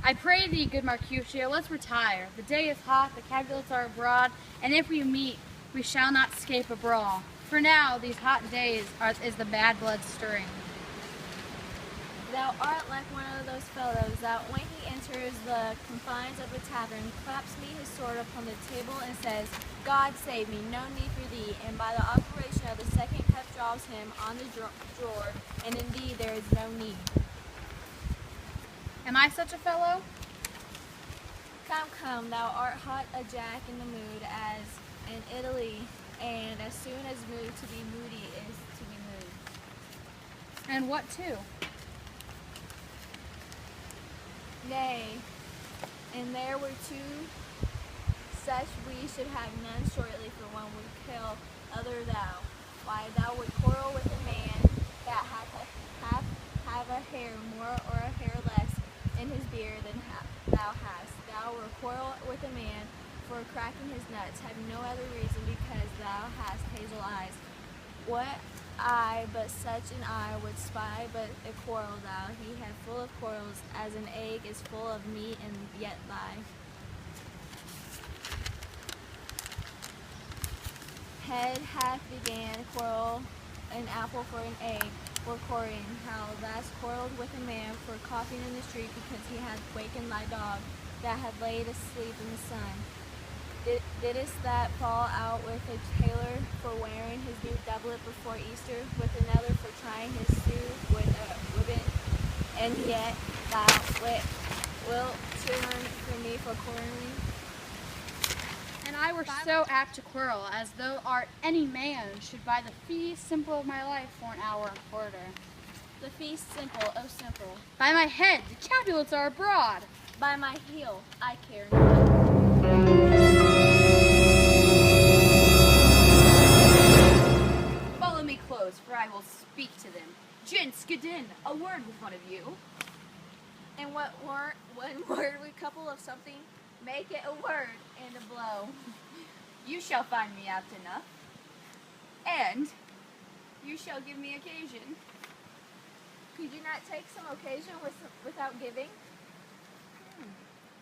I pray thee, good Mercutio, let's retire. The day is hot, the Capulets are abroad, and if we meet, we shall not escape a brawl. For now, these hot days is the bad blood stirring. Thou art like one of those fellows that, when he enters the confines of a tavern, claps me his sword upon the table and says, God save me, no need for thee, and by the operation of the second cup draws him on the drawer, and indeed there is no need. Am I such a fellow? Come, thou art hot a jack in the mood as in Italy, and as soon as moved to be moody is to be moved. And what too? Nay, and there were two such we should have none shortly, for one would kill other thou. Why, thou would quarrel with a man that have a hair more or a hair less in his beard than thou hast. Thou wilt quarrel with a man for cracking his nuts, having no other reason because thou hast hazel eyes. What I but such an eye would spy but a quarrel thou, he had full of quarrels, as an egg is full of meat and yet thy head hath began quarrel an apple for an egg, for quarreling, how thou quarrelled with a man for coughing in the street because he had wakened thy dog that had laid asleep in the sun. Didst that fall out with a tailor for wearing his new doublet before Easter, with another for trying his suit with a ribbon, and yet thou wilt turn from me for quarreling? And I were so apt to quarrel, as though art any man should buy the fee simple of my life for an hour and quarter. The fee simple, oh simple. By my head, the Capulets are abroad. By my heel, I care not. Follow me close, for I will speak to them. Gents, get in, a word with one of you. And one word we couple of something, make it a word and a blow. You shall find me apt enough, and you shall give me occasion. Could you not take some occasion without giving?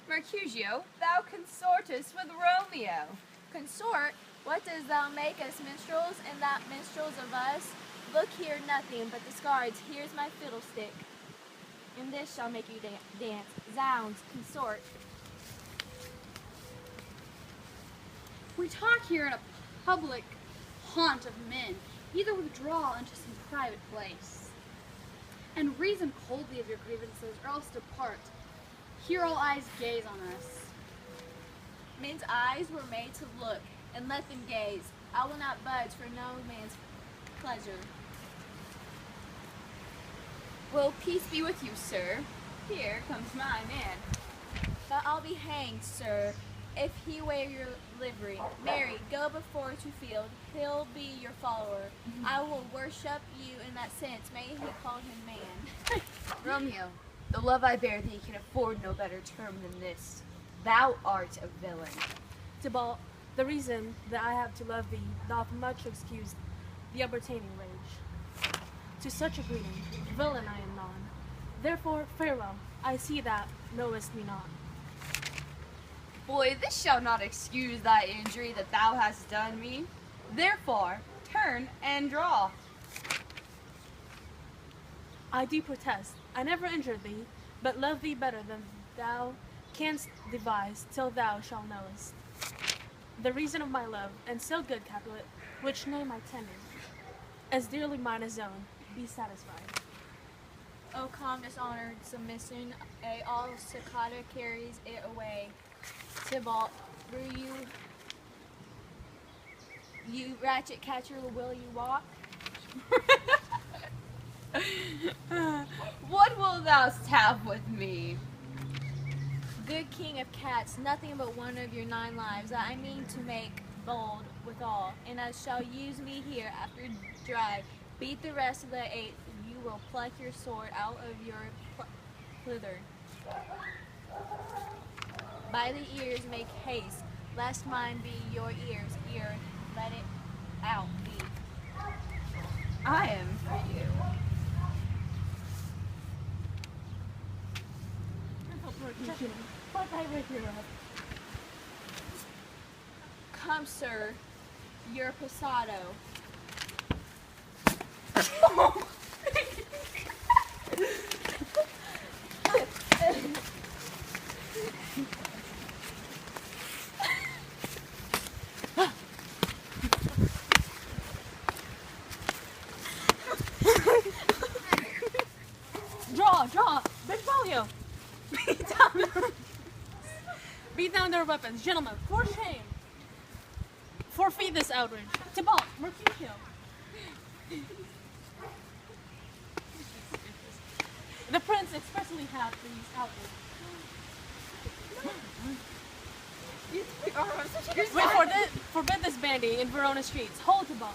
Mercutio, thou consortest with Romeo. Consort? What does thou make us minstrels, and that minstrels of us? Look here, nothing but the scards. Here's my fiddlestick, and this shall make you dance. Zounds, consort. We talk here in a public haunt of men. Either withdraw into some private place, and reason coldly of your grievances, or else depart. Here all eyes gaze on us. Men's eyes were made to look, and let them gaze. I will not budge for no man's pleasure. Well, peace be with you, sir. Here comes my man. But I'll be hanged, sir, if he wear your livery. Mary, go before to field. He'll be your follower. I will worship you in that sense. May he call him man. Romeo, the love I bear thee can afford no better term than this. Thou art a villain. Tybalt, the reason that I have to love thee doth much excuse the obtaining rage. To such a greeting, villain I am none. Therefore, farewell. I see that knowest me not. Boy, this shall not excuse thy injury that thou hast done me. Therefore, turn and draw. I do protest, I never injured thee, but love thee better than thou canst devise till thou shalt knowest. The reason of my love, and so good Capulet, which name I tender, as dearly mine as own, be satisfied. O calm dishonored submission, all Satara carries it away. Tybalt, through you ratchet catcher, will you walk? What wilt thou have with me? Good king of cats, nothing but one of your 9 lives that I mean to make bold withal, and as shall use me here after dry, beat the rest of the 8th, you will pluck your sword out of your plitter. By the ears make haste, lest mine be your ears, ear, let it out be. I am for you. Mercutio. But I wake you up. Come, sir, your passado. Draw! Benvolio! Beat down their weapons. Gentlemen, for shame! Forfeit this outrage. Tybalt, Mercutio. The prince expressly hath these outrage. We forbid this bandy in Verona streets. Hold Tybalt.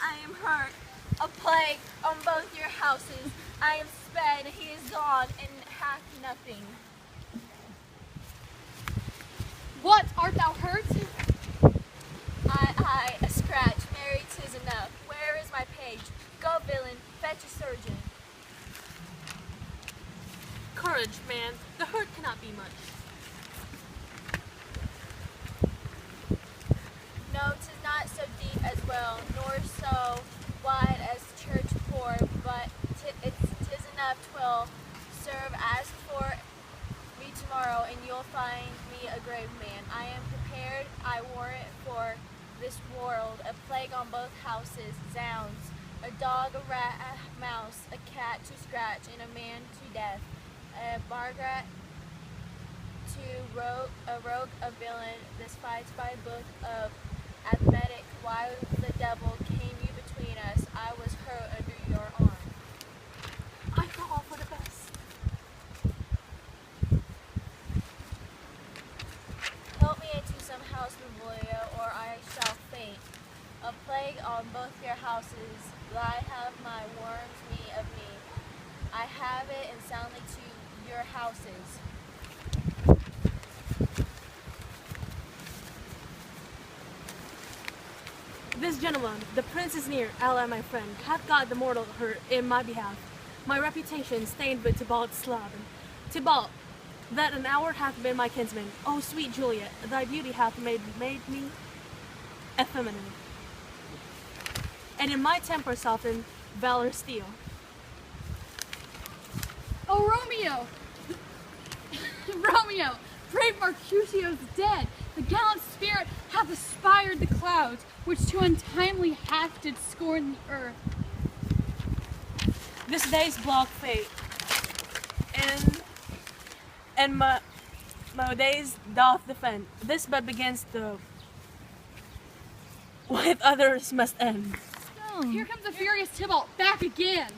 I am hurt. A plague on both your houses. I am sped, he is gone, and hath nothing. What, art thou hurt? I, a scratch. Marry, 'tis enough. Where is my page? Go, villain, fetch a surgeon. Courage, man. The hurt cannot be much. No, 'tis not so deep as well, nor so wide as church poor, but 'tis enough 'twill serve. Ask for me tomorrow, and you'll find me a grave man. I am prepared, I warrant, for this world. A plague on both houses, zounds. A dog, a rat, a mouse, a cat to scratch, and a man to death. A bargrat to a rogue, a villain. This fights by book of arithmetic. Why the devil came you between us? I was hurt under your arm. I thought all for the best. Help me into some house, Benvolio, or I shall faint. A plague on both your houses. I have my warns me of me. I have it, and soundly to your houses. This gentleman, the prince is near, ally my friend, hath got the mortal hurt in my behalf. My reputation stained with Tybalt's sloven. Tybalt, that an hour hath been my kinsman. O sweet Juliet, thy beauty hath made me effeminate. And in my temper softened valor steel. Oh, Romeo! Romeo! Brave Mercutio's dead! The gallant spirit hath aspired the clouds, which to untimely hath did scorn the earth. This day's block fate, and my days doth defend. This but begins the with others must end. Here comes the furious Tybalt, back again!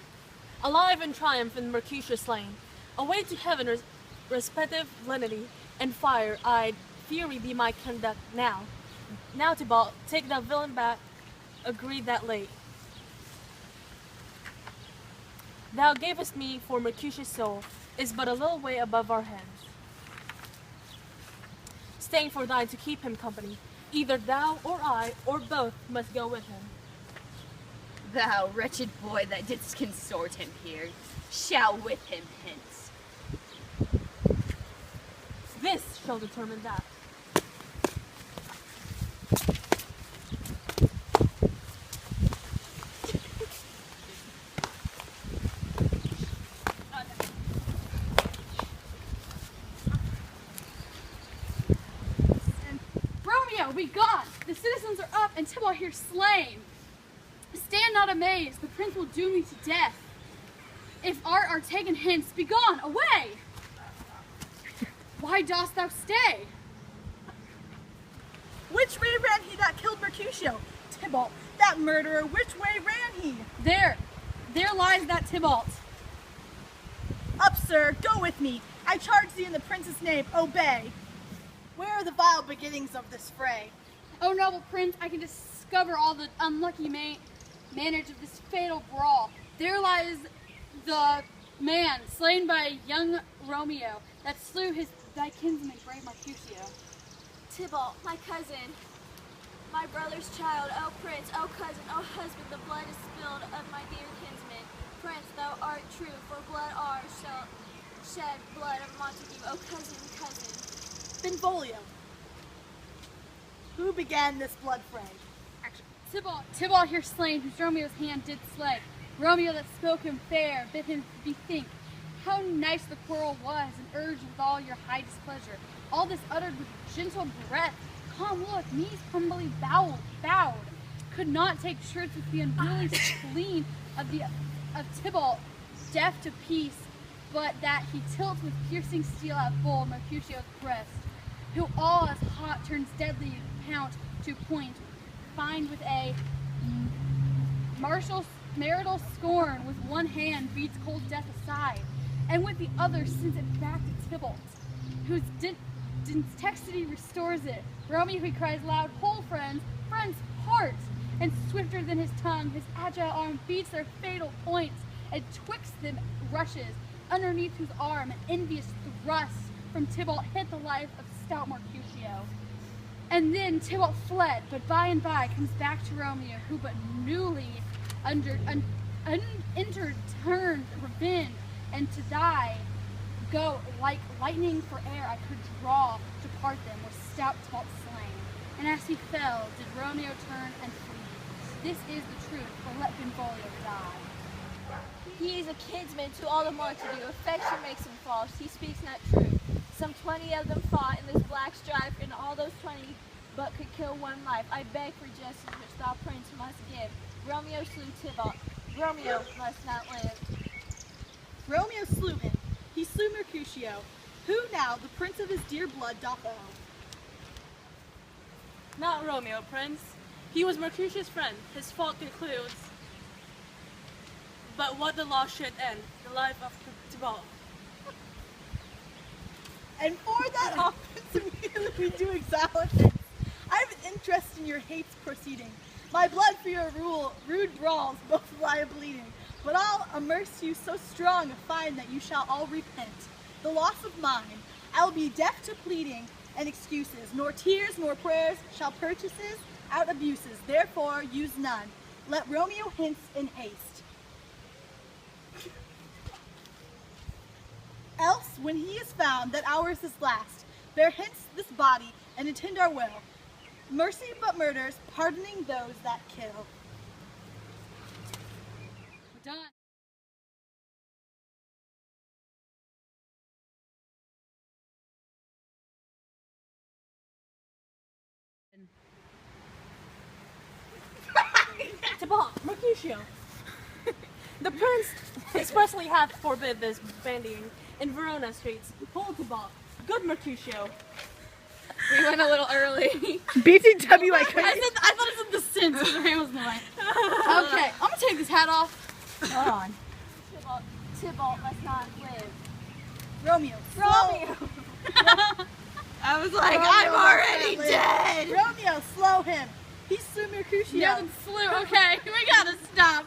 Alive in triumph in Mercutio slain, away to heaven respective lenity and fire-eyed fury be my conduct now. Now, Tybalt, take that villain back, agreed that late. Thou gavest me for Mercutio's soul, is but a little way above our heads. Staying for thine to keep him company, either thou or I, or both, must go with him. Thou wretched boy that didst consort him here, shall with him hence. This shall determine that. Romeo, be gone! The citizens are up, and Tybalt here slain. Stand not amazed, the prince will doom me to death. If art are taken hence, be gone, away! Why dost thou stay? Which way ran he that killed Mercutio? Tybalt, that murderer, which way ran he? There lies that Tybalt. Up, sir, go with me. I charge thee in the prince's name, obey. Where are the vile beginnings of this fray? O noble prince, I can discover all the unlucky manage of this fatal brawl. There lies the man slain by young Romeo that slew thy kinsman, brave Mercutio. Tybalt, my cousin, my brother's child, oh prince, oh cousin, oh husband, the blood is spilled, blood ours shall shed blood of Montague, O cousin, cousin. Benvolio. Who began this blood fray? Tybalt here slain, whose Romeo's hand did slay. Romeo that spoke him fair, bid him bethink how nice the quarrel was, and urged with all your high displeasure. All this uttered with gentle breath. Come look, knees humbly bowed, could not take shirts with the unruly spleen of Tybalt, deaf to peace, but that he tilts with piercing steel at full Mercutio's breast, who all as hot turns deadly count to point, find with a marital scorn, with one hand beats cold death aside, and with the other sends it back to Tybalt, whose dexterity restores it. Romeo, he cries loud, hold friends, heart! And swifter than his tongue, his agile arm beats their fatal points, and twixt them rushes, underneath whose arm an envious thrust from Tybalt hit the life of stout Mercutio. And then Tybalt fled, but by and by comes back to Romeo, who but newly entered turned revenge, and to die go like lightning for air I could draw to part them, was stout Tybalt slain. And as he fell, did Romeo turn and flee. This is the truth, or let Benvolio die. He is a kinsman to all the Montague. Affection makes him false. He speaks not true. Some 20 of them fought in this black strife, and all those 20 but could kill one life. I beg for justice, which thou, prince, must give. Romeo slew Tybalt. Romeo must not live. Romeo slew him. He slew Mercutio, who now the prince of his dear blood doth owe. Not Romeo, Prince. He was Mercutio's friend. His fault concludes. But what the law should end, the life of Tybalt. And for that offense immediately we do acknowledge. I have an interest in your hate's proceeding. My blood for your rude brawls both lie a-bleeding. But I'll amerce you so strong a fine that you shall all repent. The loss of mine, I'll be deaf to pleading and excuses, nor tears nor prayers shall purchases out abuses, therefore use none. Let Romeo hence in haste. Else, when he is found that ours is last, bear hence this body and attend our will. Mercy but murders, pardoning those that kill. We're done. Tybalt, Mercutio. The prince expressly hath forbid this bandying in Verona streets. Hold Tybalt, good Mercutio. We went a little early. BTW, I couldn't. I thought it was the Sins, because her hand was in the way. Okay, I'm gonna take this hat off. Hold on. Tybalt must not live. Romeo. Romeo! I was like, Romeo I'm already must not live. dead. Romeo, slow him. He slew Mercutio. Yeah, slew. Okay, we gotta stop.